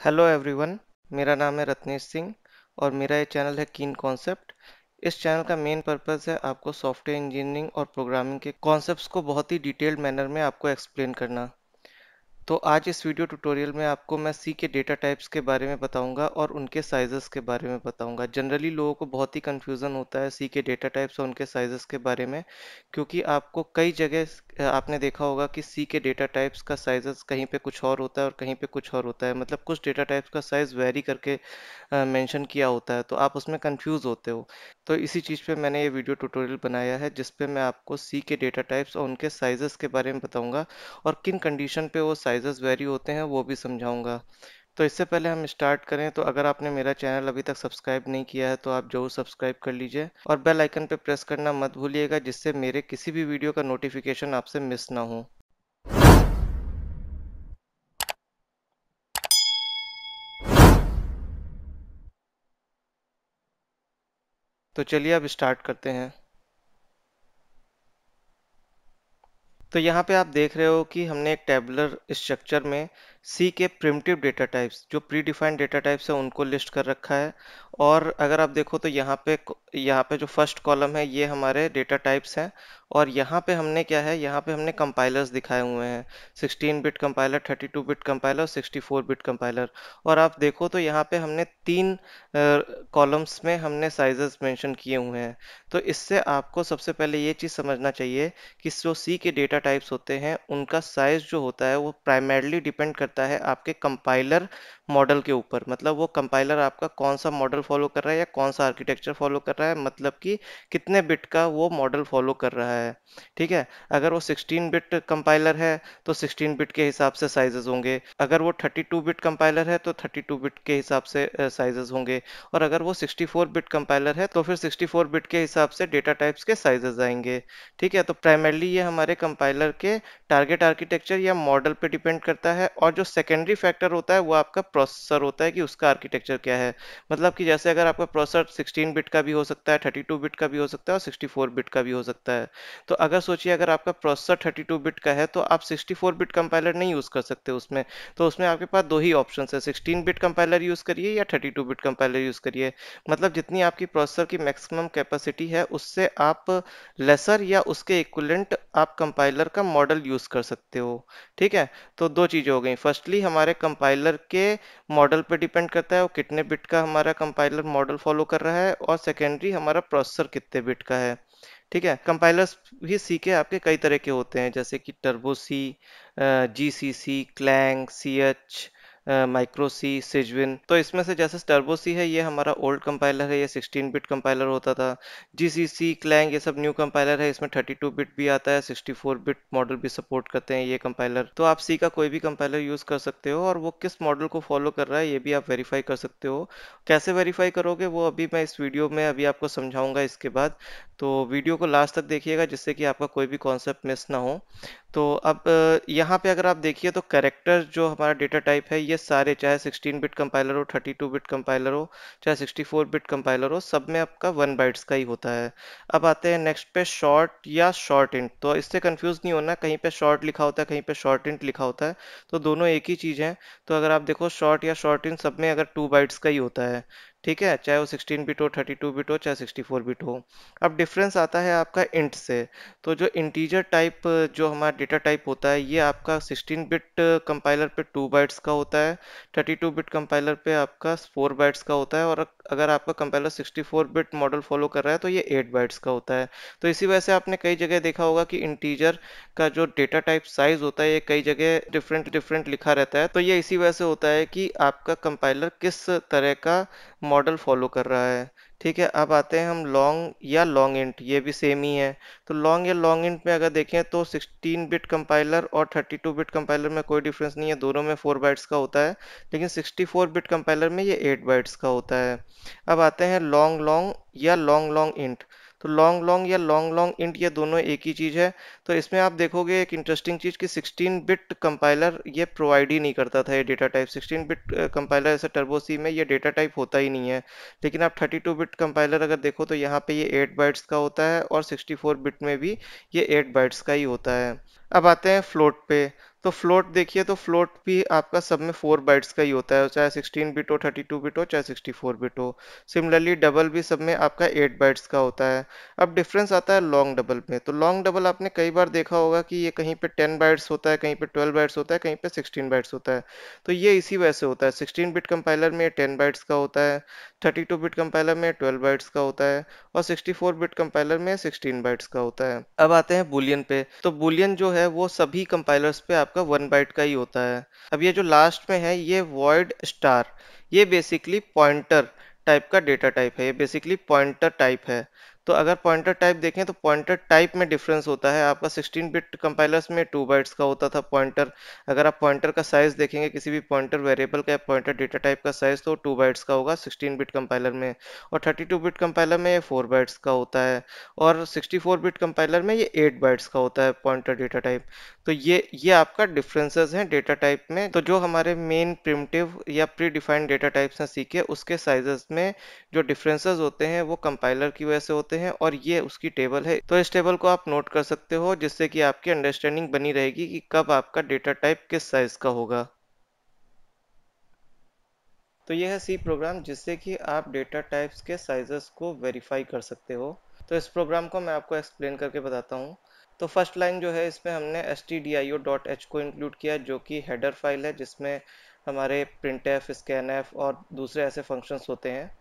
Hello everyone. मेरा नाम है रत्नेश सिंह और मेरा ये चैनल है कीन कॉन्सेप्ट। इस चैनल का मेन पर्पस है आपको सॉफ्टवेयर इंजीनियरिंग और प्रोग्रामिंग के कॉन्सेप्ट्स को बहुत ही डिटेल्ड मैनर में आपको एक्सप्लेन करना। तो आज इस वीडियो ट्यूटोरियल में आपको मैं सी के डेटा टाइप्स के बारे में बताऊंगा और उनके साइजेस के बारे में बताऊंगा। जनरली लोगों को बहुत ही कंफ्यूजन होता है सी के डेटा टाइप्स और उनके साइजेस के बारे में, क्योंकि आपको कई जगह आपने देखा होगा कि सी के डेटा टाइप्स का साइजेस कहीं पे कुछ और होता है और कहीं पे कुछ और होता है। मतलब कुछ डेटा टाइप्स का साइज वेरी करके मेंशन किया होता है, तो आप उसमें कंफ्यूज होते हो। तो इसी चीज़ पे मैंने ये वीडियो ट्यूटोरियल बनाया है जिस पे मैं आपको सी के डेटा टाइप्स और उनके साइजेस के बारे में बताऊंगा और किन कंडीशन पे वो साइजेस वेरी होते हैं वो भी समझाऊंगा। तो इससे पहले हम स्टार्ट करें तो अगर आपने मेरा चैनल अभी तक सब्सक्राइब नहीं किया है तो आप जरूर सब्सक्राइब कर लीजिए और बेल आइकन पे प्रेस करना मत भूलिएगा, जिससे मेरे किसी भी वीडियो का नोटिफिकेशन आपसे मिस ना हो। तो चलिए अब स्टार्ट करते हैं। तो यहाँ पे आप देख रहे हो कि हमने एक टेबुलर स्ट्रक्चर में सी के प्रिमिटिव डेटा टाइप्स, जो प्री डिफाइंड डेटा टाइप्स है, उनको लिस्ट कर रखा है। और अगर आप देखो तो यहाँ पे जो फर्स्ट कॉलम है ये हमारे डेटा टाइप्स हैं। और यहाँ पे हमने क्या है, यहाँ पे हमने कंपाइलर्स दिखाए हुए हैं। 16 बिट कंपाइलर, 32 बिट कंपाइलर और 64 बिट कंपाइलर। और आप देखो तो यहाँ पे हमने तीन कॉलम्स में हमने साइजेस मेंशन किए हुए हैं। तो इससे आपको सबसे पहले ये चीज़ समझना चाहिए कि जो सी के डेटा टाइप्स होते हैं उनका साइज जो होता है वो प्राइमरली डिपेंड करता है आपके कंपाइलर मॉडल के ऊपर। मतलब वो कंपाइलर आपका कौन सा मॉडल फॉलो कर रहा है या कौन सा आर्किटेक्चर फॉलो कर रहा है, मतलब कि कितने बिट का वो मॉडल फॉलो कर रहा है। ठीक है। अगर वो 16 बिट कंपाइलर है तो 16 बिट के हिसाब से साइजेस होंगे। अगर वो 32 बिट कंपाइलर है तो 32 बिट के हिसाब से साइजेस होंगे। और अगर वो 64 बिट कंपाइलर है तो फिर 64 बिट के हिसाब से डेटा टाइप्स के साइजेस आएंगे। ठीक है। तो प्राइमरली ये हमारे कंपाइलर के टारगेट आर्किटेक्चर या मॉडल पे डिपेंड करता है। और जो सेकेंडरी फैक्टर होता है वो आपका प्रोसेसर होता है कि उसका आर्किटेक्चर क्या है। मतलब कि जैसे अगर आपका प्रोसेसर 16 बिट का भी हो सकता है, 32 बिट का भी हो सकता है और 64 बिट का भी हो सकता है। तो अगर सोचिए अगर आपका प्रोसेसर 32 बिट का है तो आप 64 बिट कंपाइलर नहीं यूज़ कर सकते उसमें। तो उसमें आपके पास दो ही ऑप्शन है, 16 बिट कंपाइलर यूज़ करिए या 32 बिट कंपाइलर यूज़ करिए। मतलब जितनी आपकी प्रोसेसर की मैक्सिमम कैपेसिटी है उससे आप लेसर या उसके इक्विवेलेंट आप कंपाइलर का मॉडल यूज़ कर सकते हो। ठीक है। तो दो चीज़ें हो गई, फर्स्टली हमारे कंपाइलर के मॉडल पे डिपेंड करता है वो कितने बिट का हमारा कंपाइलर मॉडल फॉलो कर रहा है, और सेकेंडरी हमारा प्रोसेसर कितने बिट का है। ठीक है। कंपाइलर्स भी सी के आपके कई तरह के होते हैं, जैसे कि टर्बो सी, जी सी सी, क्लैंग, सी एच, माइक्रो सी, सिजविन। तो इसमें से जैसे टर्बो सी है ये हमारा ओल्ड कंपाइलर है, ये 16 बिट कंपाइलर होता था। जी सी सी, क्लैंग, ये सब न्यू कंपाइलर है, इसमें 32 बिट भी आता है, 64 बिट मॉडल भी सपोर्ट करते हैं ये कंपाइलर। तो आप सी का कोई भी कंपाइलर यूज़ कर सकते हो और वो किस मॉडल को फॉलो कर रहा है ये भी आप वेरीफाई कर सकते हो। कैसे वेरीफाई करोगे वो अभी मैं इस वीडियो में अभी आपको समझाऊंगा इसके बाद। तो वीडियो को लास्ट तक देखिएगा जिससे कि आपका कोई भी कॉन्सेप्ट मिस ना हो। तो अब यहाँ पे अगर आप देखिए तो कैरेक्टर जो हमारा डेटा टाइप है ये सारे, चाहे 16 बिट कंपाइलर हो, 32 बिट कंपाइलर हो, चाहे 64 बिट कंपाइलर हो, सब में आपका 1 बाइट्स का ही होता है। अब आते हैं नेक्स्ट पे, शॉर्ट या शॉर्ट इंट। तो इससे कंफ्यूज नहीं होना, कहीं पे शॉर्ट लिखा होता है कहीं पे शॉर्ट इंट लिखा होता है, तो दोनों एक ही चीज़ है। तो अगर आप देखो शॉर्ट या शॉर्ट इंट सब में अगर 2 बाइट्स का ही होता है। ठीक है। चाहे वो 16 बिट हो, 32 बिट हो, चाहे 64 बिट हो। अब डिफरेंस आता है आपका इंट से। तो जो इंटीजर टाइप जो हमारा डेटा टाइप होता है ये आपका 16 बिट कंपाइलर पे 2 बाइट्स का होता है, 32 बिट कंपाइलर पे आपका 4 बाइट्स का होता है, और अगर आपका कंपाइलर 64 बिट मॉडल फॉलो कर रहा है तो ये 8 बाइट्स का होता है। तो इसी वजह से आपने कई जगह देखा होगा कि इंटीजर का जो डेटा टाइप साइज होता है ये कई जगह डिफरेंट डिफरेंट लिखा रहता है। तो ये इसी वजह से होता है कि आपका कंपाइलर किस तरह का मॉडल फॉलो कर रहा है। ठीक है। अब आते हैं हम लॉन्ग या लॉन्ग इंट, ये भी सेम ही है। तो लॉन्ग या लॉन्ग इंट में अगर देखें तो 16 बिट कंपाइलर और 32 बिट कंपाइलर में कोई डिफरेंस नहीं है, दोनों में 4 बाइट्स का होता है। लेकिन 64 बिट कंपाइलर में ये 8 बाइट्स का होता है। अब आते हैं लॉन्ग लॉन्ग या लॉन्ग लॉन्ग इंट। तो लॉन्ग लॉन्ग या लॉन्ग लॉन्ग इंट ये दोनों एक ही चीज़ है। तो इसमें आप देखोगे एक इंटरेस्टिंग चीज़ कि 16 बिट कंपाइलर ये प्रोवाइड ही नहीं करता था ये डेटा टाइप। 16 बिट कंपाइलर जैसे टर्बो सी में ये डेटा टाइप होता ही नहीं है। लेकिन आप 32 बिट कंपाइलर अगर देखो तो यहाँ पे ये 8 बाइट्स का होता है और 64 बिट में भी ये 8 बाइट्स का ही होता है। अब आते हैं फ्लोट पे। तो फ्लोट देखिए, तो फ्लोट भी आपका सब में 4 बाइट्स का ही होता है, चाहे 16 बिट हो, 32 बिट हो, चाहे 64 बिट हो। सिमिलरली डबल भी सब में आपका 8 बाइट्स का होता है। अब डिफरेंस आता है लॉन्ग डबल में। तो लॉन्ग डबल आपने कई बार देखा होगा कि ये कहीं पे 10 बाइट्स होता है, कहीं पे 12 बाइट्स होता है, कहीं पे 16 बाइट्स होता है। तो ये इसी वजह से होता है। 16 बिट कंपाइलर में 10 बाइट्स का होता है, 32 बिट कंपाइलर में 12 बाइट्स का होता है, और 64 बिट कंपाइलर में 16 बाइट्स का होता है। अब आते हैं बुलियन पे। तो बुलियन जो है वो सभी कंपाइलर्स पे आपका 1 बाइट का ही होता है। अब ये जो लास्ट में है ये वॉइड स्टार, ये बेसिकली पॉइंटर टाइप का डेटा टाइप है। ये बेसिकली पॉइंटर टाइप है। तो अगर पॉइंटर टाइप देखें तो पॉइंटर टाइप में डिफरेंस होता है। आपका 16 बिट कंपाइलर्स में 2 बाइट्स का होता था पॉइंटर। अगर आप पॉइंटर का साइज देखेंगे, किसी भी पॉइंटर वेरिएबल का या पॉइंटर डेटा टाइप का साइज, तो 2 बाइट्स का होगा 16 बिट कंपाइलर में। और 32 बिट कंपाइलर में ये 4 बाइट्स का होता है। और 64 बिट कंपाइलर में ये 8 बाइट्स का होता है पॉइंटर डेटा टाइप। तो ये आपका डिफरेंसेस हैं डेटा टाइप में। तो जो हमारे मेन प्रिमिटिव या प्री डिफाइंड डेटा टाइप्स हैं सी के, उसके साइजेस में जो डिफरेंसेस होते हैं वो कंपाइलर की वजह से होते हैं, और ये उसकी टेबल है। तो इस टेबल को आप नोट कर सकते हो, जिससे कि आपकी अंडरस्टैंडिंग बनी रहेगी कि कब आपका डेटा टाइप किस साइज का होगा। तो ये है सी प्रोग्राम, जिससे कि आप डेटा टाइप्स के साइजेस को वेरीफाई कर सकते हो। तो इस प्रोग्राम को मैं आपको एक्सप्लेन करके बताता हूँ। तो फर्स्ट लाइन जो है, इसमें हमने stdio.h को इंक्लूड किया, जो कि हेडर फाइल है, जिसमें हमारे printf, scanf और दूसरे ऐसे फंक्शंस होते हैं।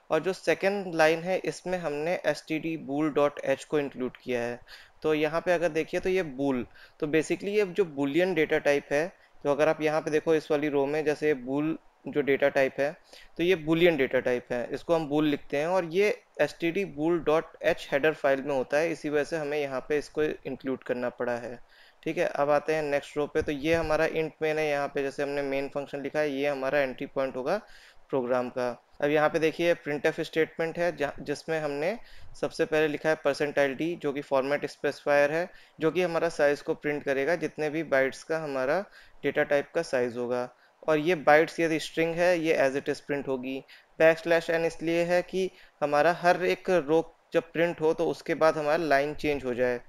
और जो सेकंड लाइन है, इसमें हमने stdbool.h को इंक्लूड किया है। तो यहाँ पे अगर देखिए तो ये बूल, तो बेसिकली ये जो बुलियन डेटा टाइप है। तो अगर आप यहाँ पे देखो इस वाली रो में, जैसे बूल जो डेटा टाइप है, तो ये बुलियन डेटा टाइप है, इसको हम बूल लिखते हैं, और ये stdbool.h हेडर फाइल में होता है। इसी वजह से हमें यहाँ पे इसको इंक्लूड करना पड़ा है। ठीक है, अब आते हैं नेक्स्ट रो पे। तो ये हमारा इंट मेन है, यहाँ पे जैसे हमने मेन फंक्शन लिखा है, ये हमारा एंट्री पॉइंट होगा प्रोग्राम का। अब यहाँ पे देखिए प्रिंटफ स्टेटमेंट है, जिसमें हमने सबसे पहले लिखा है %d, जो कि फॉर्मेट स्पेसिफायर है, जो कि हमारा साइज को प्रिंट करेगा, जितने भी बाइट्स का हमारा डेटा टाइप का साइज होगा। और ये बाइट्स यदि स्ट्रिंग है, ये एज इट इज प्रिंट होगी। \n इसलिए है कि हमारा हर एक रो जब प्रिंट हो तो उसके बाद हमारा लाइन चेंज हो जाए।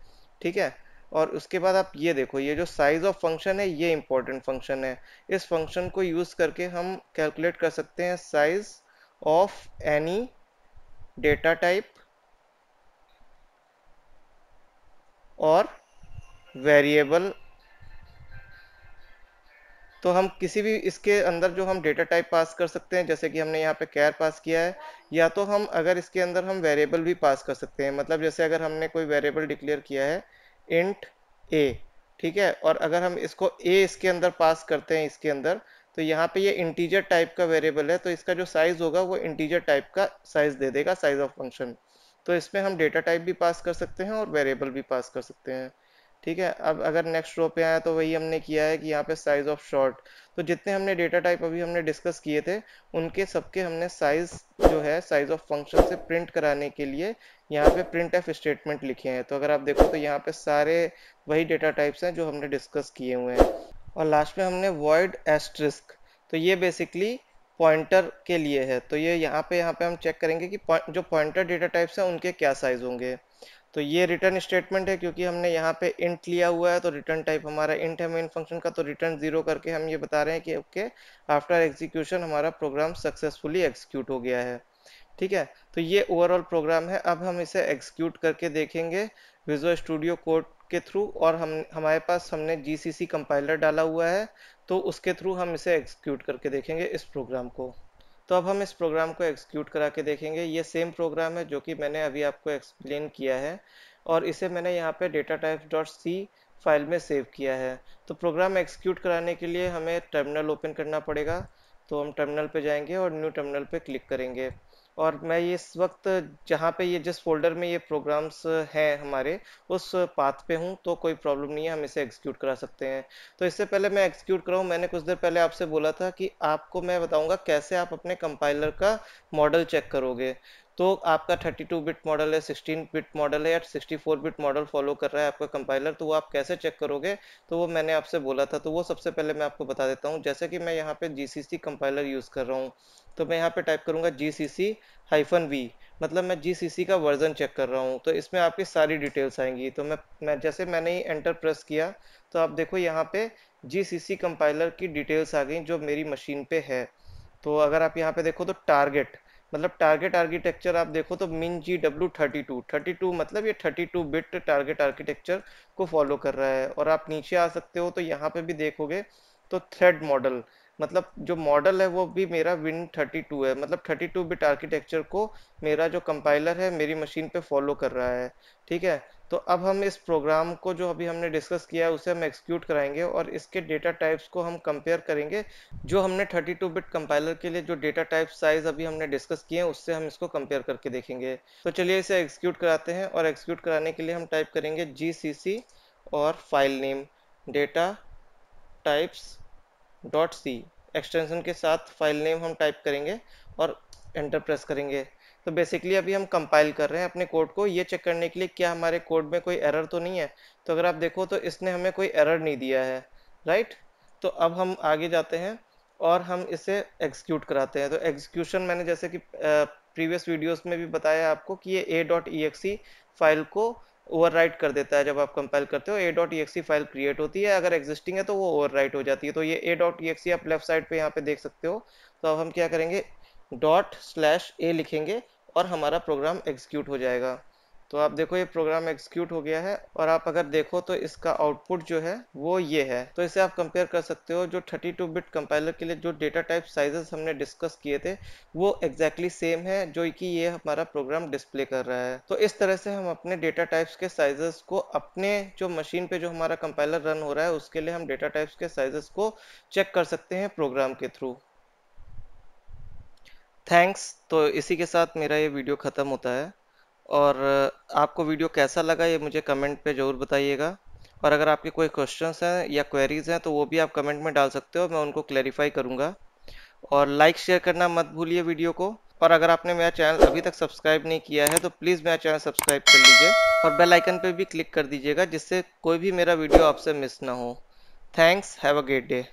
ठीक है। और उसके बाद आप ये देखो, ये जो साइज ऑफ फंक्शन है, ये इंपॉर्टेंट फंक्शन है। इस फंक्शन को यूज करके हम कैलकुलेट कर सकते हैं size of any data type और वेरिएबल। तो हम किसी भी इसके अंदर जो हम डेटा टाइप पास कर सकते हैं, जैसे कि हमने यहाँ पे कैर पास किया है, या तो हम अगर इसके अंदर हम वेरिएबल भी पास कर सकते हैं। मतलब जैसे अगर हमने कोई वेरिएबल डिक्लेयर किया है इंट ए, ठीक है, और अगर हम इसको ए इसके अंदर पास करते हैं इसके अंदर, तो यहाँ पे ये इंटीजर टाइप का वेरिएबल है, तो इसका जो साइज होगा वो इंटीजर टाइप का साइज दे देगा, साइज ऑफ फंक्शन। तो इसमें हम डेटा टाइप भी पास कर सकते हैं और वेरिएबल भी पास कर सकते हैं। ठीक है। अब अगर नेक्स्ट रो पे आया, तो वही हमने किया है कि यहाँ पे साइज ऑफ शॉर्ट। तो जितने हमने डेटा टाइप अभी हमने डिस्कस किए थे, उनके सबके हमने साइज जो है, साइज ऑफ फंक्शन से प्रिंट कराने के लिए यहाँ पे प्रिंट एफ स्टेटमेंट लिखे हैं। तो अगर आप देखो तो यहाँ पे सारे वही डेटा टाइप्स हैं जो हमने डिस्कस किए हुए हैं। और लास्ट में हमने वॉइड एस्ट्रिस्क, तो ये बेसिकली पॉइंटर के लिए है। तो ये यहाँ पे हम चेक करेंगे कि जो पॉइंटर डेटा टाइप्स हैं उनके क्या साइज होंगे। तो ये रिटर्न स्टेटमेंट है, क्योंकि हमने यहाँ पे इंट लिया हुआ है, तो रिटर्न टाइप हमारा इंट है मेन फंक्शन का, तो रिटर्न 0 करके हम ये बता रहे हैं कि ओके, आफ्टर एग्जीक्यूशन हमारा प्रोग्राम सक्सेसफुली एग्जीक्यूट हो गया है। ठीक है। तो ये ओवरऑल प्रोग्राम है। अब हम इसे एग्जीक्यूट करके देखेंगे विजुअल स्टूडियो कोड के थ्रू, और हम हमारे पास हमने जीसीसी कंपाइलर डाला हुआ है, तो उसके थ्रू हम इसे एग्जीक्यूट करके देखेंगे इस प्रोग्राम को। तो अब हम इस प्रोग्राम को एग्जीक्यूट करा के देखेंगे। ये सेम प्रोग्राम है जो कि मैंने अभी आपको एक्सप्लेन किया है, और इसे मैंने यहाँ पे data types dot C file में सेव किया है। तो प्रोग्राम एग्जीक्यूट कराने के लिए हमें टर्मिनल ओपन करना पड़ेगा। तो हम टर्मिनल पे जाएंगे और न्यू टर्मिनल पे क्लिक करेंगे। और मैं ये इस वक्त जहाँ पे ये जिस फोल्डर में ये प्रोग्राम्स हैं हमारे, उस पाथ पे हूँ, तो कोई प्रॉब्लम नहीं है, हम इसे एग्जीक्यूट करा सकते हैं। तो इससे पहले मैं एग्जीक्यूट कराऊँ, मैंने कुछ देर पहले आपसे बोला था कि आपको मैं बताऊंगा कैसे आप अपने कंपाइलर का मॉडल चेक करोगे। तो आपका 32 बिट मॉडल है, 16 बिट मॉडल है या 64 बिट मॉडल फॉलो कर रहा है आपका कंपाइलर, तो वो आप कैसे चेक करोगे, तो वो मैंने आपसे बोला था। तो वो सबसे पहले मैं आपको बता देता हूँ। जैसे कि मैं यहाँ पे GCC कंपाइलर यूज़ कर रहा हूँ, तो मैं यहाँ पे टाइप करूँगा GCC-V, मतलब मैं GCC का वर्जन चेक कर रहा हूँ। तो इसमें आपकी सारी डिटेल्स आएंगी। तो मैं जैसे मैंने ही एंटर प्रेस किया, तो आप देखो यहाँ पे GCC कंपाइलर की डिटेल्स आ गई जो मेरी मशीन पे है। तो अगर आप यहाँ पे देखो तो टारगेट, मतलब टारगेट आर्किटेक्चर आप देखो तो MinGW32 मतलब ये 32 बिट टारगेट आर्किटेक्चर को फॉलो कर रहा है। और आप नीचे आ सकते हो तो यहाँ पे भी देखोगे तो थ्रेड मॉडल, मतलब जो मॉडल है वो भी मेरा Win32 है, मतलब 32 बिट आर्किटेक्चर को मेरा जो कंपाइलर है मेरी मशीन पे फॉलो कर रहा है। ठीक है। तो अब हम इस प्रोग्राम को जो अभी हमने डिस्कस किया है उसे हम एक्सिक्यूट कराएंगे और इसके डेटा टाइप्स को हम कंपेयर करेंगे। जो हमने 32 बिट कंपाइलर के लिए जो डेटा टाइप साइज अभी हमने डिस्कस किए हैं उससे हम इसको कंपेयर करके देखेंगे। तो चलिए इसे एग्जीक्यूट कराते हैं, और एग्जीक्यूट कराने के लिए हम टाइप करेंगे GCC और file name data types dot C extension के साथ फाइल नेम हम टाइप करेंगे और एंटर प्रेस करेंगे। तो बेसिकली अभी हम कंपाइल कर रहे हैं अपने कोड को, ये चेक करने के लिए क्या हमारे कोड में कोई एरर तो नहीं है। तो अगर आप देखो तो इसने हमें कोई एरर नहीं दिया है, राइट। तो अब हम आगे जाते हैं और हम इसे एग्जीक्यूट कराते हैं। तो एग्जीक्यूशन मैंने जैसे कि प्रीवियस वीडियोस में भी बताया आपको कि ये a.exe फाइल को ओवरराइट कर देता है। जब आप कंपाइल करते हो a.exe फाइल क्रिएट होती है, अगर एग्जिस्टिंग है तो वो ओवरराइट हो जाती है। तो ये a.exe आप लेफ्ट साइड पे यहाँ पे देख सकते हो। तो अब हम क्या करेंगे, ./a लिखेंगे और हमारा प्रोग्राम एग्जीक्यूट हो जाएगा। तो आप देखो ये प्रोग्राम एग्जीक्यूट हो गया है, और आप अगर देखो तो इसका आउटपुट जो है वो ये है। तो इसे आप कंपेयर कर सकते हो, जो 32 बिट कंपाइलर के लिए जो डेटा टाइप साइजेस हमने डिस्कस किए थे वो एग्जैक्टली सेम है जो कि ये हमारा प्रोग्राम डिस्प्ले कर रहा है। तो इस तरह से हम अपने डेटा टाइप्स के साइजेस को अपने जो मशीन पे जो हमारा कंपाइलर रन हो रहा है उसके लिए हम डेटा टाइप्स के साइजेस को चेक कर सकते हैं प्रोग्राम के थ्रू। थैंक्स। तो इसी के साथ मेरा ये वीडियो ख़त्म होता है। और आपको वीडियो कैसा लगा ये मुझे कमेंट पे ज़रूर बताइएगा। और अगर आपके कोई क्वेश्चंस हैं या क्वेरीज हैं तो वो भी आप कमेंट में डाल सकते हो, मैं उनको क्लैरिफाई करूँगा। और लाइक शेयर करना मत भूलिए वीडियो को। और अगर आपने मेरा चैनल अभी तक सब्सक्राइब नहीं किया है तो प्लीज़ मेरा चैनल सब्सक्राइब कर लीजिए और बेल आइकन पर भी क्लिक कर दीजिएगा जिससे कोई भी मेरा वीडियो आपसे मिस ना हो। Thanks, have a great day.